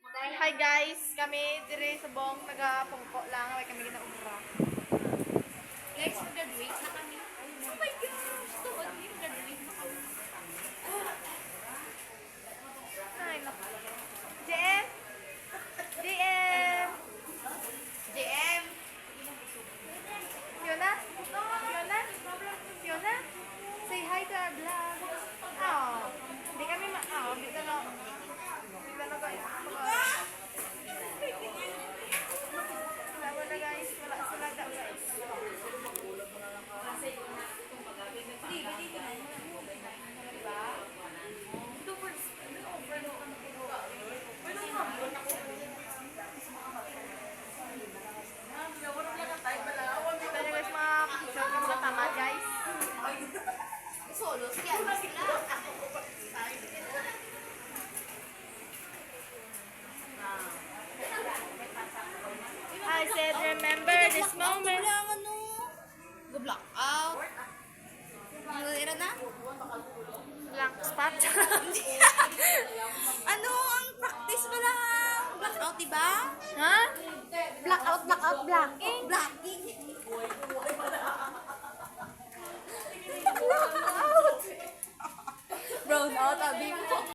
Hi guys, kami dire sa Bong nagapungko lang, way kami ginaubra. Guys, mag-graduate na kami. Oh my gosh! Tuhod niyo, graduate na kami. Ay, naku. JM? JM? JM? Fiona? Fiona? Fiona? Say hi to our vlog. Oh, di kami dito na. Dito na guys. Wala na guys, wala sila guys. Ito na guys, mga picture ng mga tamad guys. Solo, sige, ano sila? I said remember this moment. Lang, ano? Go-block out. Ano na? Blank spot. Ano? Ang practice ba lang? Blackout, diba? Ha? Blackout, blackout, blacking. Blocking.